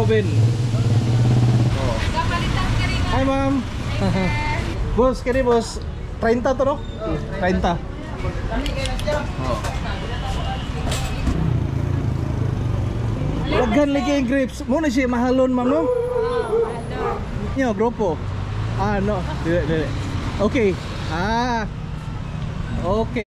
Robin. Oh. Hi ma'am. Boss, kini boss 30 to no? 30. Oh. Lagan lagi yung grapes. Muna siya mahalon ma'am no? Nyo, grupo. Ah, no. Dili. Okay. Ah. Okay.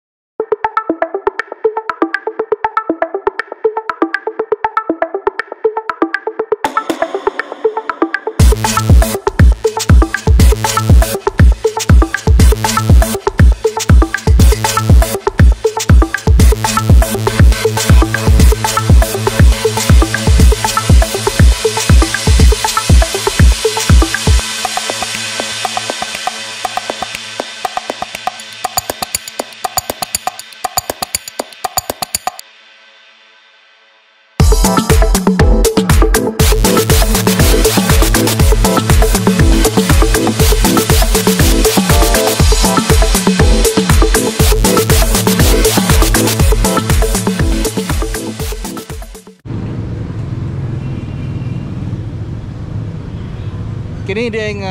Kini diyang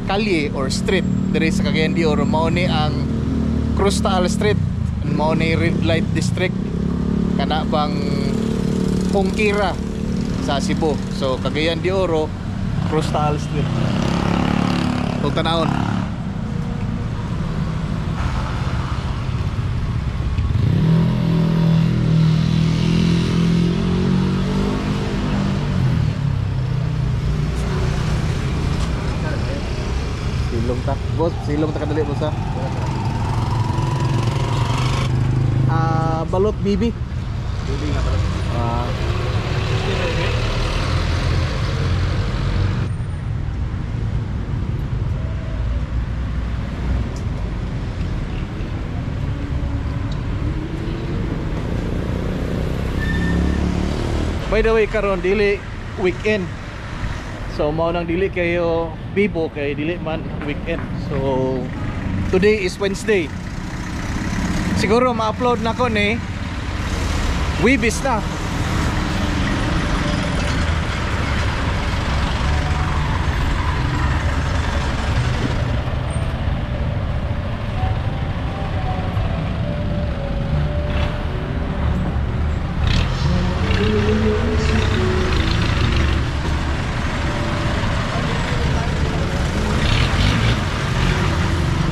kalye or street diri sa Cagayan de Oro. Mao ni ang Crustal Street, mao ni Red Light District, kana bang Pongkira sa Cebu. So Cagayan de Oro, Crustal Street. Ito tanawon. Silong ta kadali boss ha. Balot bibi. Bibi nga balot. By the way, karon dili weekend. So mao nang dili kayo bibo kay dili man weekend. So today is Wednesday. Siguro ma-upload na ko ni Webis na.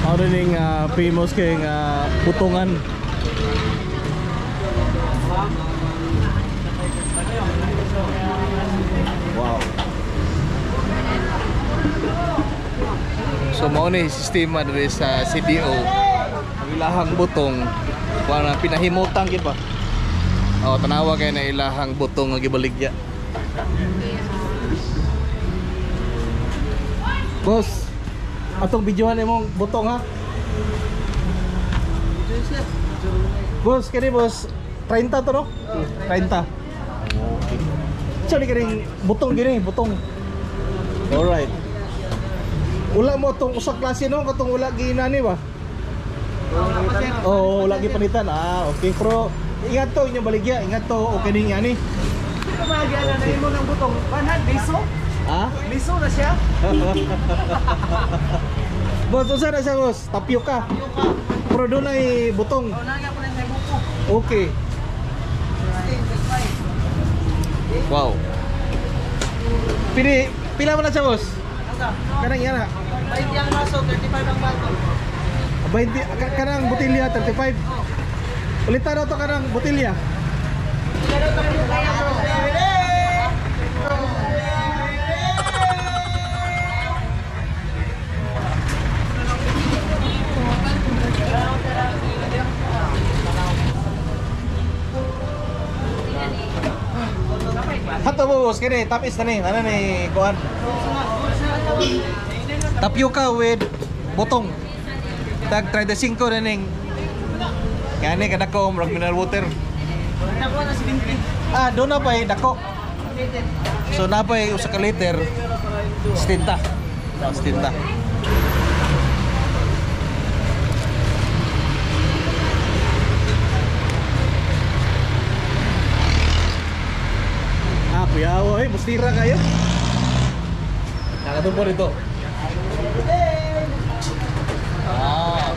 Ano ning famous kay putungan. Wow. So mao ni sistema diri sa CDO. Ang ilahang butong para pinahimutang gid ba. Oh, tanawa kay na ilahang butong nga gibaligya. Boss, atong videohan imong butong ha. Boss, kini boss 30 to no? 30. Okay. Sorry kini butong gini, butong. Alright. Ula mo tong usa klase no, katong ula ginani ba? Oh, ula gi panitan. Ah, okay. Pero ingat to inyong baligya, ingat to okay ning ani. Ito bahagyan na imo ng butong. Panhad biso? Ha? Biso na siya. Boss, usa na siya boss, tapioca. Pero doon ay butong. O naga ko lang sa buko. Okay. Wow. Pila mo na siya boss? Kanang yana. 20 ang maso, 35 ang bato. 20 kanang botilya 35. Ulitan na to kanang botilya. Hato mo boss, kini tapis na ni, ano ni kuan? Tapioca with botong. Tag 35 na ning. Kani kada ko mineral water. Nako na si Binti. Ah, doon na pa dako. So na pa usa ka liter. Stinta. Stinta. Biyawa mustira kayo. Nakatumpo dito. Ah.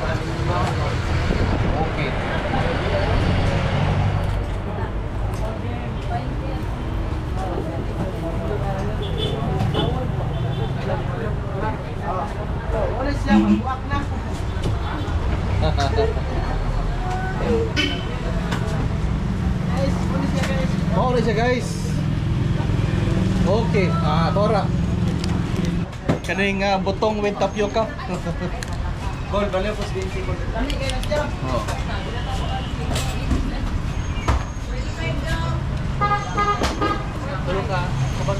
Okay. Wala siya, magbuak na. Guys, wala siya guys. Mau siya guys. Okay, tora. Kaning butong with tapioca. Gol, baliw po sa 20 gol. Dami kayo na siya. Oh. Tulog ka. Kapag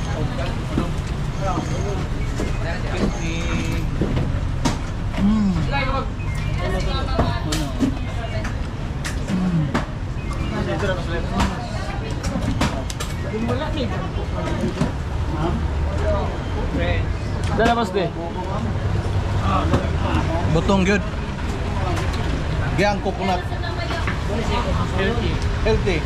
Dala mas de. butong good. Giyang coconut. Healthy.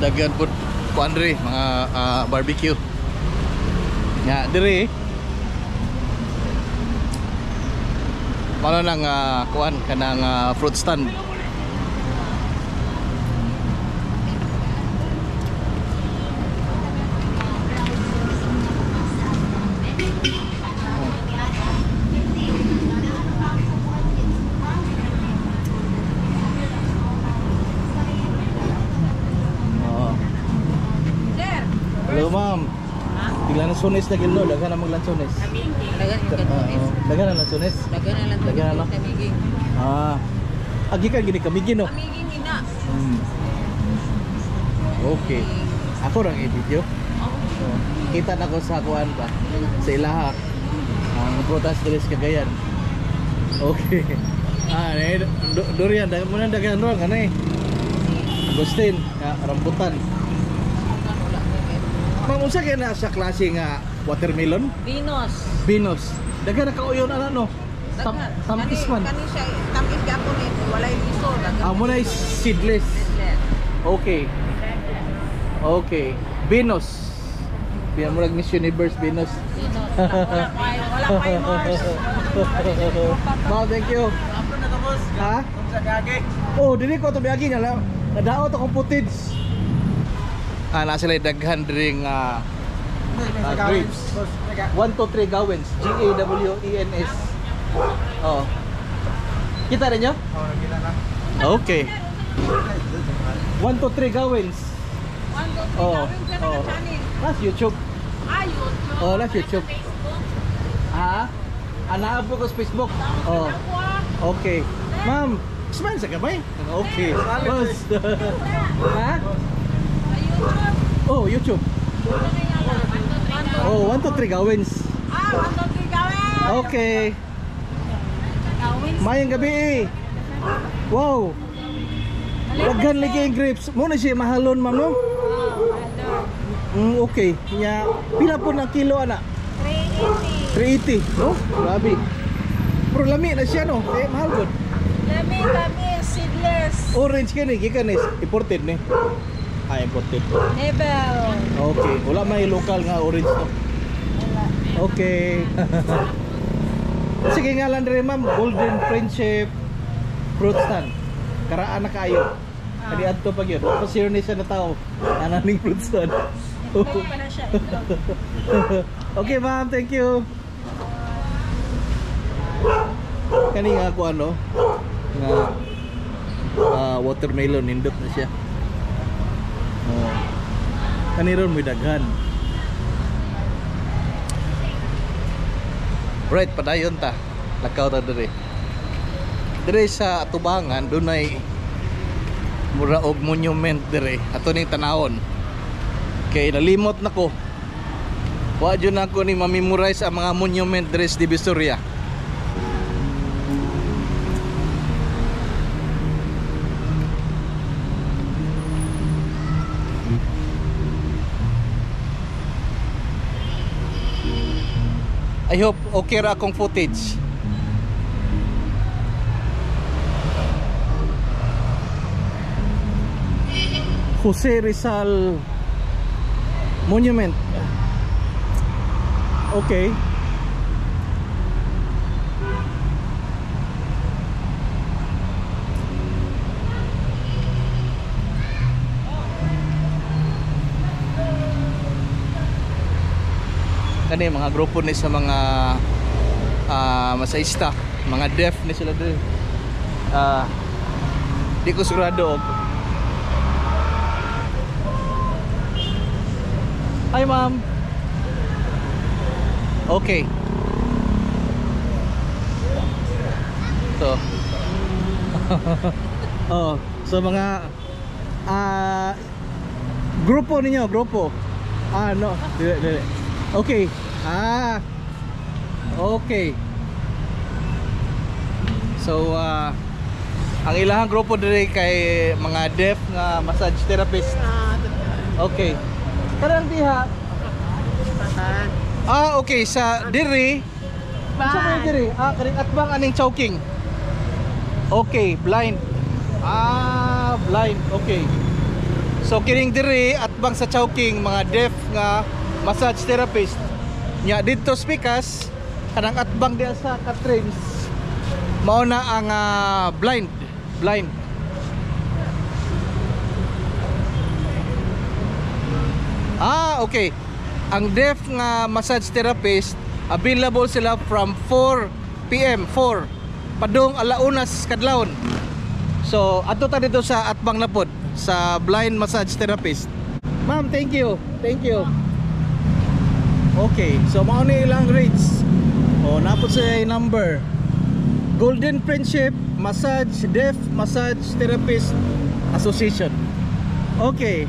Dagan po kuan diri mga barbecue. Nya diri mano nang kuan kanang fruit stand. Hello ma'am. Tiglan na sunis na gino, daghan na maglansunis. Dagan yung kantunis. Daghan na lansunis. Dagan na lang Dagan na lang. kamiging. Agi ka gini kamigin no. Kamiging ina. Okay. Ako rang i-video. Kita na ko sa kuan pa. Sa ilaha. Ang prutas diri sa Cagayan. Okay. Durian daghan mo na daghan ron kanay. Agustin, rambutan. Ma'am, unsa kay na sa klase nga watermelon? Venus. Venus. Daghan na kauyon ana no. Tamis man. Kani siya tamis gyapon eh. Walay liso. Amo na seedless. Okay. Okay. Venus. Piyan mo Miss Universe Venus. Venus. Wala kay Mars. Ma'am, thank you. Apro na to boss. Ha? Sa gagi. Oh, dili ko to biagi nya. Nadaot akong footage. Na sila daghan dring grapes. 1 to 3 gawins. Gawens. Oh. Kita rin nyo? Oh, nakita na. Okay. 1 to 3 gawins. 1, 2, 3. Oh. Gawin ka na Oh. ka channel. That's YouTube. YouTube. Oh, that's YouTube. Ha? Anaabo ko sa Facebook. Oh. Okay. Ma'am, smile sa kamay. Okay. Boss. Ha? Oh, YouTube. Oh, 1 to 3 gawins. 1, 2, 3 gawin. Okay. Gawin. Mayang gabi. Wow. Daghan lagi ang grapes. Mo na siya mahalon, ma'am, no? Okay. Nya pila po ng kilo ana? 380. No? Grabe. Pero lami na siya, no? Mahal gud. Lami, seedless. Orange kani, gikan ni imported ni. Imported. Nebel. Okay. Wala may local nga orange to. Okay. Sige ngalan diri ma'am, Golden Friendship Fruit Stand. Karaan na kayo. Kani adto pag yun. Pasir ni siya na tao. Ananing fruit stand. Balik pa na siya. Okay ma'am, thank you. Kani nga ako ano nga watermelon nindot na siya. Oh. Kani ron may daghan. Right, padayon ta. Lakaw ta diri. Diri sa Atubangan dunay mura og monument diri. Ato ning tanawon. Kay nalimot nako. Wa jud nako ni ma-memorize ang mga monument diri sa Divisoria. I hope okay ra akong footage. Jose Rizal Monument. Okay. Kani mga grupo ni sa mga masahista, mga deaf ni sila din. Di ko sigurado. Hi ma'am. Okay. So oh, so mga grupo ninyo, grupo. No, dili. Okay. Okay. So ang ilahang grupo diri kay mga deaf nga massage therapist. Okay. Karang diha. Okay sa diri. Sa may diri. Kaning atbang aning choking. Okay, blind. Blind. Okay. So kining diri atbang sa choking mga deaf nga massage therapist. Nya dito speakers kanang atbang diha sa Catrins. Mao na ang blind. Okay. Ang deaf nga massage therapist available sila from 4 PM padung alaunas kadlawon. So adto ta dito sa atbang napod sa blind massage therapist. Ma'am, thank you. Okay, so mao ni ilang rates. Napod sa number. Golden Friendship Massage Deaf Massage Therapist Association. Okay.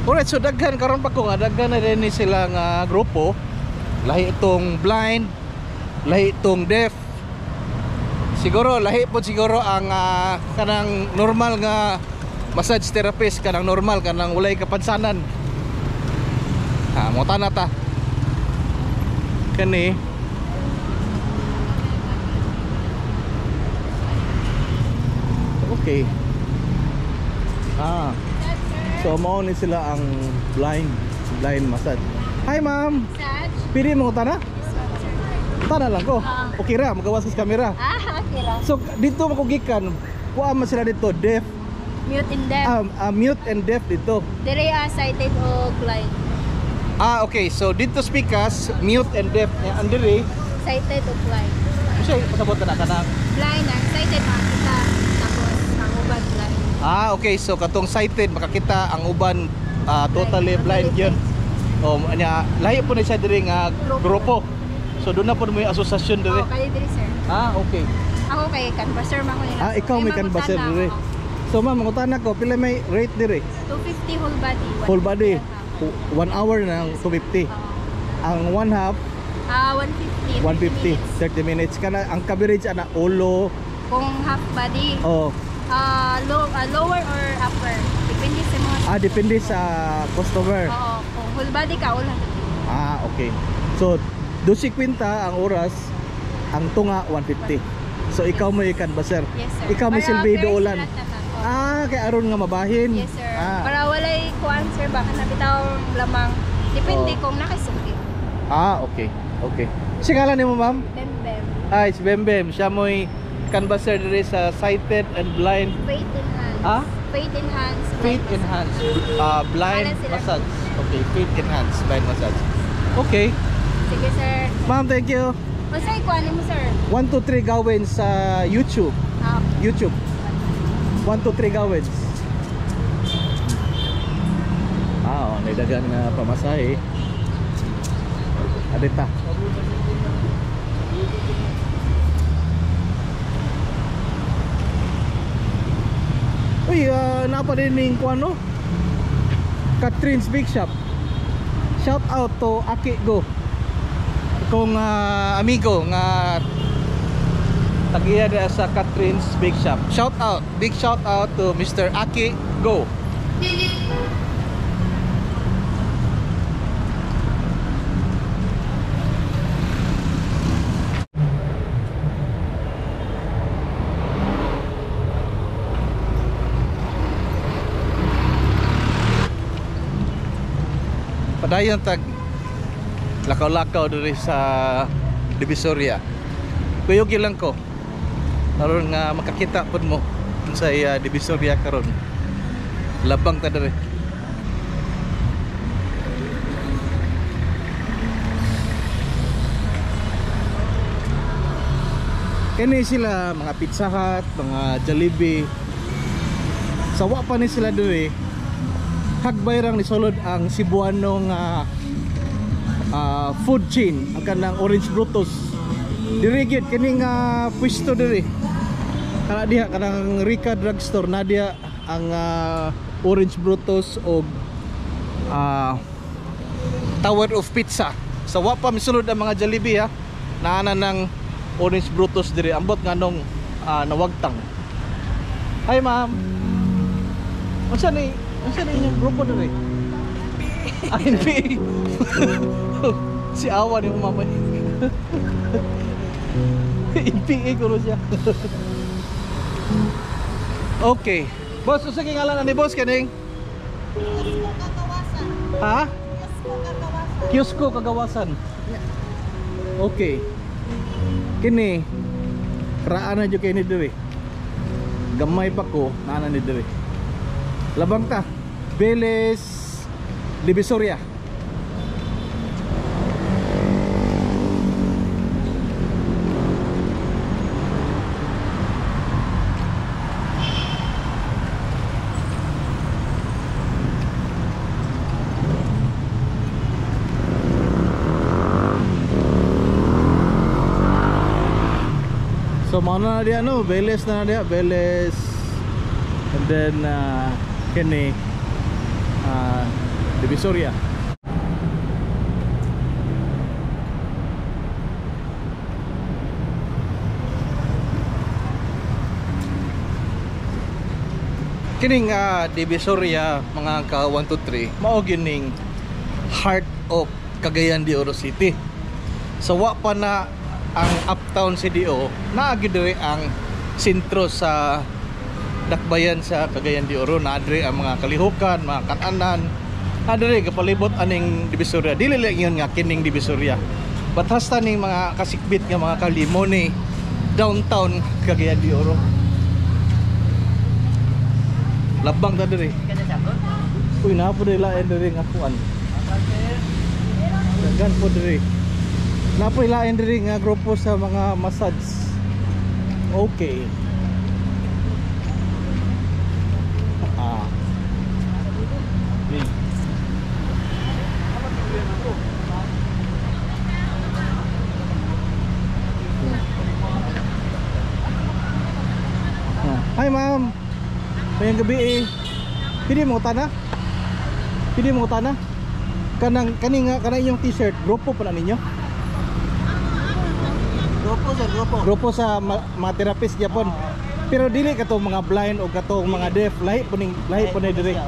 Alright, so daghan karon pa ko nga daghan na rin sila nga grupo. Lahi itong blind, lahi itong deaf. Siguro lahi po siguro ang kanang normal nga massage therapist, kanang normal, kanang walay kapansanan. Mo ta kani. Okay. So mao ni sila ang blind massage. Hi ma'am. Pili mo ta na? Tana lang ko. Okay ra, magawas sa camera. Okay ra. So dito mo gikan. Kuha man sila dito deaf. Mute and deaf. Mute and deaf dito. Dire sighted o blind. Okay. So dito speakers mute and deaf. Andire Sighted o blind. siya pasabot na kanang. Blind ang sighted makita tapos ang uban blind. Okay. So katong sighted makakita, ang uban totally blind yun. Anya lahi po na siya diri nga grupo. So doon na po mo yung asosasyon diri. Kali diri sir. Okay. Ako kay canvasser man ko nila. Ikaw may canvasser diri. So ma'am, mangutan ako, pila may rate diri? 250 whole body. Whole body. 1 hour na 250. Ang 1 half 150. 30 minutes. Kana ang coverage ana ulo. Kung half body. Lower or upper. Depende sa mga. Depende sa customer. Oo. Kung whole body ka ulan. Okay. So 250 ang oras, ang tunga 150. So ikaw mo i-canvasser. Yes sir. Ikaw may silbi ulan. Kay aron nga mabahin. Yes sir. Para walay kuan sir, baka nabitaw lamang. Depende kung nakisuki. Okay. Singalan nimo ma'am? Bembem. Si Bembem. Siya mo'y canvasser diri sa sighted and blind. Faith enhance. Faith enhance. Faith enhance. Blind massage. Okay, faith enhance blind massage. Okay. Sige sir. Ma'am, thank you. Masay kuan mo sir. 1 to 3 gawin sa YouTube. YouTube. 1 to 3 gawin. May dagang na pamasahe. Adita. Uy, napadining ko ano? Catrins Big Shop. Shout out to Aki Go. Kung amigo nga Tagiya dia sa Catherine's Bake Shop. Shout out, big shout out to Mr. Aki Go. Padayon tag lakaw-lakaw diri sa Divisoria. Kuyog lang ko. Aron nga makakita pud mo sa Divisoria karon. Labang ta diri. Kani sila mga Pizza Hut, mga Jollibee. Sawa pa ni sila diri. Hagbayrang ni sulod ang Cebuanong food chain, ang kanang Orange Brutus. Diri gid kining pwesto diri. Kana diha kanang Rica Drugstore na diha ang Orange Brutus o Tower of Pizza. Sa wa pa misulod ang mga Jollibee ha. Naana ng Orange Brutus diri ambot nganong nawagtang. Hi ma'am. Unsa ni inyong grupo diri? NPA. Si Awa ni mama. NPA ko siya. Okay. Boss, usa kay ngalan ni boss kaning? Kiosco Kagawasan. Ha? Kiosco Kagawasan. Kiosco Kagawasan. Okay. Kini raan na jud kay ni diri. Gamay pa ko nana ni diri. Labang ta. Beles Divisoria. So mana na dia no, Beles na dia, Beles. And then kini Divisoria. Kining Divisoria mga ka 1 to 3 mao gining heart of Cagayan de Oro City. So wa pa na ang uptown CDO, naagi diri ang sentro sa dakbayan sa Cagayan de Oro. Naadiri ang mga kalihukan, mga kananan. Naadiri kapalibot aning Divisoria. Dili lang yun nga kining Divisoria. Batas ta ning mga kasikbit nga mga kalimoni downtown Cagayan de Oro. Labang ta diri. Uy, na po dila diri nga kuan. Dagan po diri. Na po ilain diri nga grupo sa mga massage. Okay. Hi ma'am. Mayang gabi Pili mo tana? Pili mo tana? Kanang kaning inyong t-shirt, grupo pa na ninyo? Grupo sir, grupo. Grupo sa mga therapist Japon. Pero dili kato mga blind o kato mga deaf, lahi po ni diri.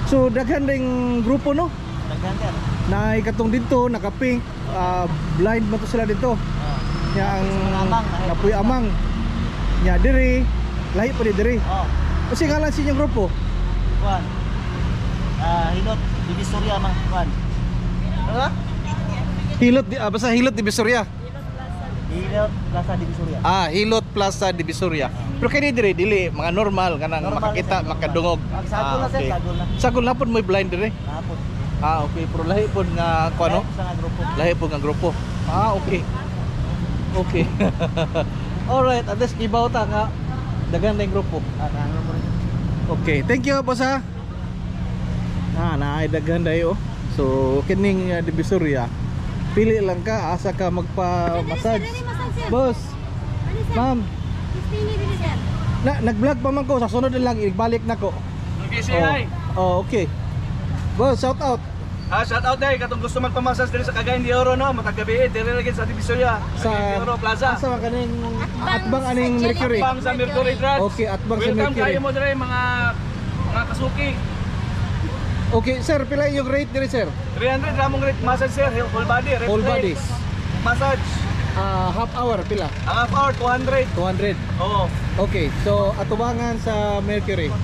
So daghan ding grupo no? Daghan sir. Na ikatong dito naka-pink, blind man to sila dito. Nya ang napuy amang. Nya diri, lahi po ni diri. Kasi ngalan si inyong grupo? Kuan. Hilot Divisoria man kuan. Ano? Hilot basta Hilot Divisoria. Hilot Plaza Divisoria. Hilot Plaza Divisoria. Pero kini dili mga normal kanang Normal makakita, sir, makadungog. Sagol na sir, Okay. sagol na. Sagol na pod may blind diri. Hapon. Okay, pero lahi pod nga kuano? Sa nga grupo. Lahi pod nga grupo. Okay. Okay. Alright, at least ibaw ta nga dagan na yung grupo. Ano mo rin. Okay, thank you boss ha. Naay daghan dayo. So kining Divisoria, pili lang ka asa ka magpa-massage. Boss, ma'am, nag-vlog pa man ko, sa sunod na lang ibalik na ko. Okay, Oh, okay. Boss, shout out. Shout out day katong gusto magpamassage diri sa Cagayan de Oro no, matag gabi diri lagi sa Divisoria, Sa Cagayan de Oro Plaza. Asa man kaning atbang aning sa Mercury. Atbang sa Mercury Drugs. Okay, atbang sa Welcome Mercury. kayo mo diri mga kasuki. Okay, sir, pila yung rate diri, sir? 300 ramong rate massage sir, whole body, Whole body. massage. Half hour pila? Ang half hour 200. 200. Oo. Okay, so atubangan sa Mercury.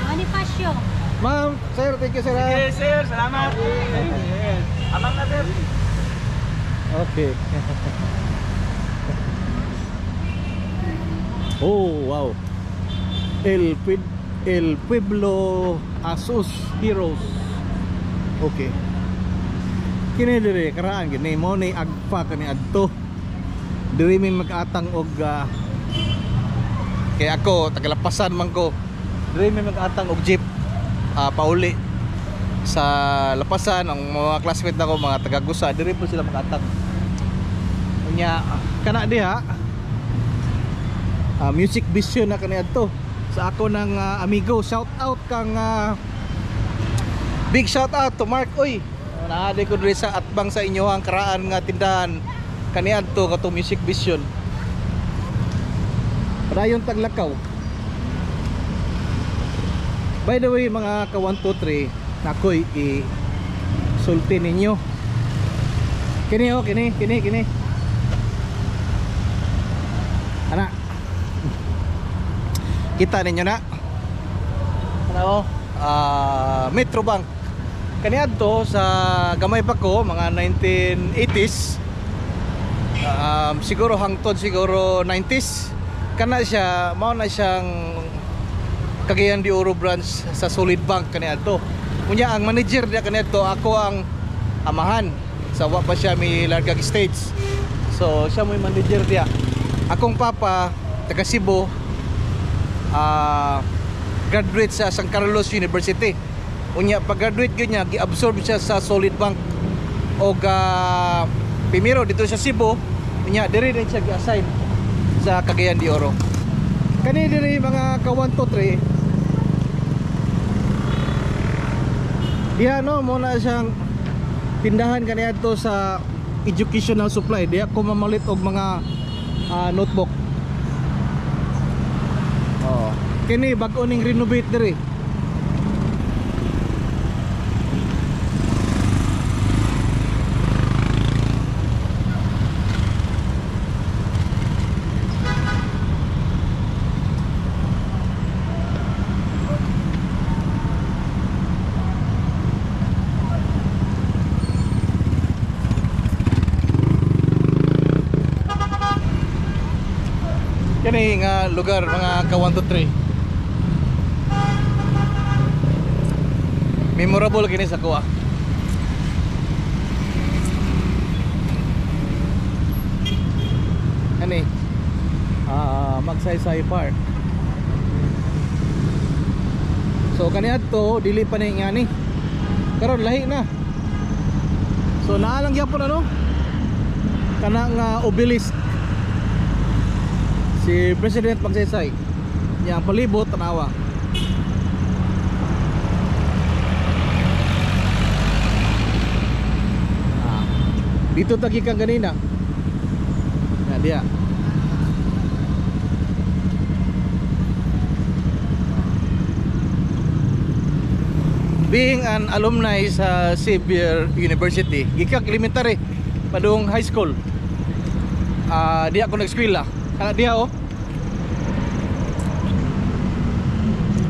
Bonifacio. Ma'am, sir, thank you, sir. Sige sir, salamat. Amang na sir. Okay. Oh, wow. El Pueblo Asus Heroes. Okay. Kini dire karaan gini mo ni agpa kani adto. Diri may mag-atang og kay ako tagalapasan man ko. Diri may mag-atang og jeep pauli sa lapasan ang mga classmate nako mga taga-Gusa diri po sila mag-atang. Unya kana diha music vision na kani adto sa ako ng amigo. Shout out kang big shout out to Mark. Oy, naade ko diri sa atbang sa inyo ang karaan nga tindahan kani adto kato music vision. Padayon taglakaw. By the way mga ka 1 2 3 nakoy sulti ninyo. Kini oh, kini. Ana. Kita ninyo na. Ano? Metrobank. Kani adto sa gamay pa ko mga 1980s. Siguro hangtod siguro 90s. Kana siya, mao na siyang Cagayan de Oro branch sa Solid Bank kani adto. Unya ang manager niya kani adto ako ang amahan. Sa wa pa siya may Largag Estates. So siya mo yung manager niya. Akong papa taga Cebu, graduate sa San Carlos University. Unya pag graduate gyud niya gi-absorb siya sa Solid Bank og primero dito sa Cebu. Unya diri din siya gi-assign sa Cagayan de Oro. Kani diri mga ka 1 2 3 diha no mo na siyang tindahan kani adto sa educational supply. Diha ko mamalit og mga notebook. Oh, kini bag-o ning renovate diri. Kani nga lugar mga ka 1 2 3 memorable kini sa kuha. Ani Magsaysay Park. So kani adto dili pa ni ngani karon lahi na. So naalang gyapon ano kana nga obelisk si President Magsaysay yang palibot tanawa. Dito tagi kang ganina na dia. Being an alumni sa Xavier University, gikag elementary padung high school, di ako nag-eskwela. Kana diha oh.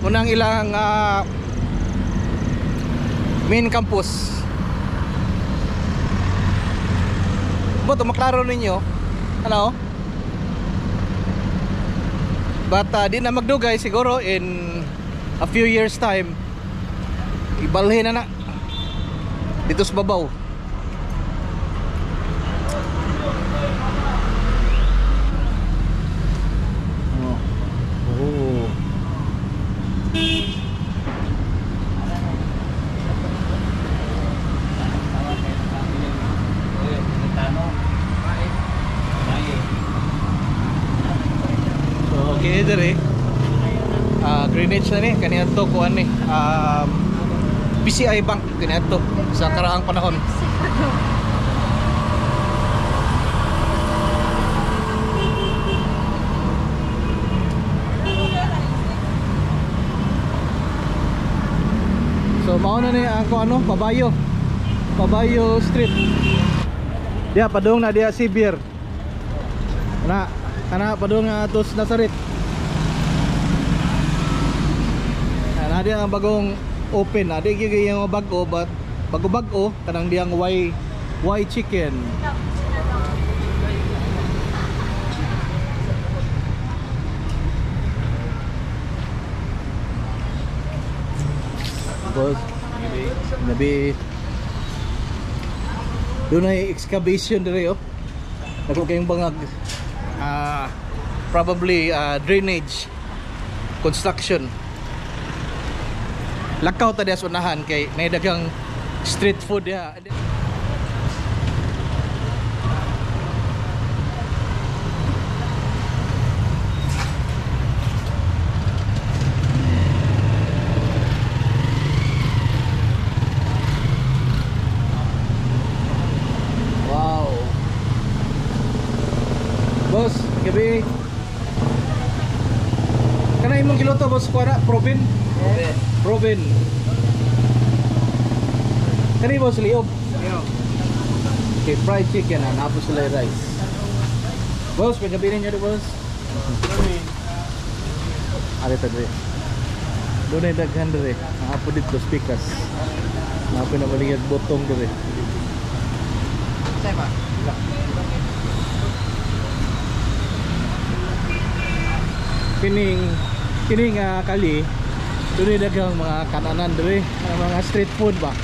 Unang ilang main campus. Boto maklaro ninyo. Ano? But di na magdugay siguro in a few years time ibalhin na dito sa babaw. Okay dire Greenwich na ni kaniya to kuan ni BCI Bank kaniadto sa karaang panahon. So mao na ni ako ano, Pabayo Street. Dia padung na dia Sibir. Kana padung nga atos Nazaret. Na dia ang bagong open, adi gyud yung bago but bago kanang diyang Y chicken. Boss, nabi doon ay excavation dire oh. Nako kayong bangag probably drainage construction. Lakaw ta dias unahan kay may dagang street food ya. Boss, gabi. Kana imong giluto boss kuara Provin? Yes. Provin. Kani boss liog. Liog. Okay, fried chicken and apple sila rice. Boss, gabi niyo di boss. Ari ta dire. Doon ay daghan dire. Naapo dito speakers. Naapo na baligid botong dire. Say ba? Kining kali duri dagang mga kananan diri, mga street food ba.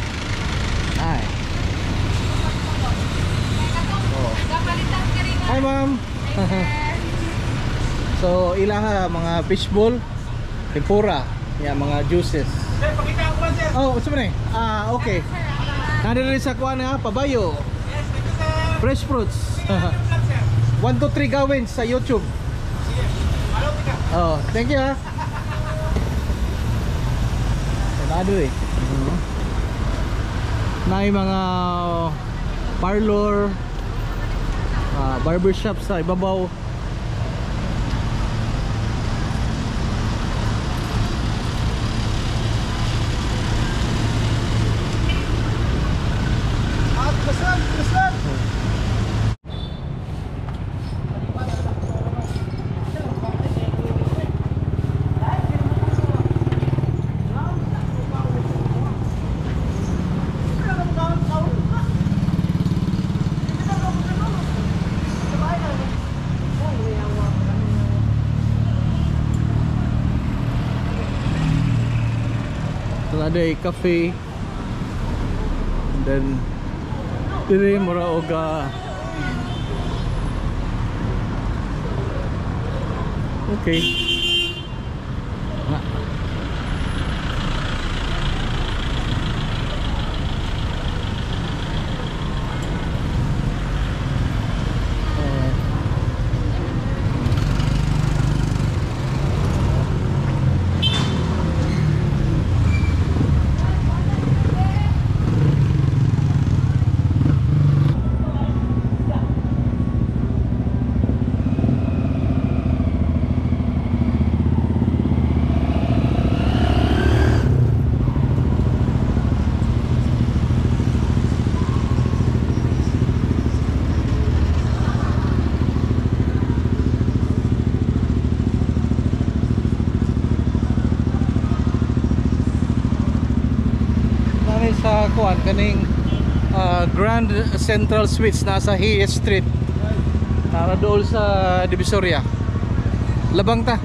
Ay. Oh. Hi ma'am. So ilaha mga fishball, tempura, ya mga juices. Sir, pakita ko ba sir? Oh, sa man okay. Nandiri sa kuan ha, Pabayo. Yes, thank you sir. Fresh fruits. 1 to 3 gawin sa YouTube. Oh, thank you ha. Sarado eh. May mga parlor, barbershop sa ibabaw. Ada cafe, and then dire mura oga okay. Sa kuan kaning Grand Central Suites nasa Hayes Street, dool sa Divisoria. Labang ta.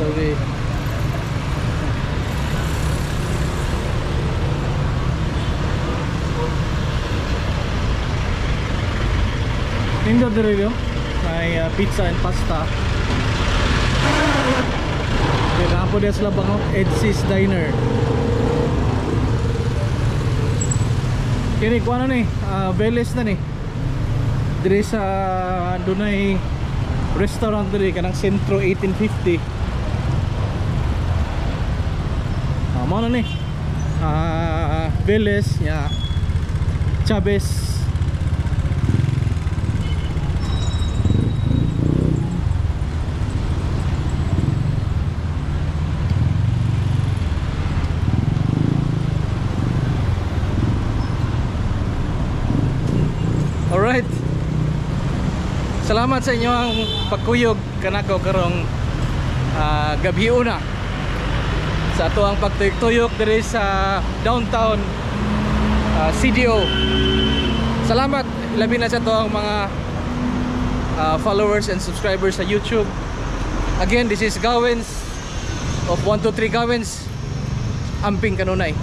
Sorry. Indo dire yo. May pizza and pasta. Kaya po dia sila bang Edsy's Diner. Kini ko ano ni, Veles na ni. Dire sa dunay restaurant dire kanang Sentro 1850. Mo na ni. Veles ya. Chavez. Alright. Salamat sa inyo ang pagkuyog kanako karong gabi una sa ato ang pagtuyok diri sa downtown CDO. Salamat labi na sa ato ang mga followers and subscribers sa YouTube. Again, this is Gawens of 123 Gawens, Amping Kanunay.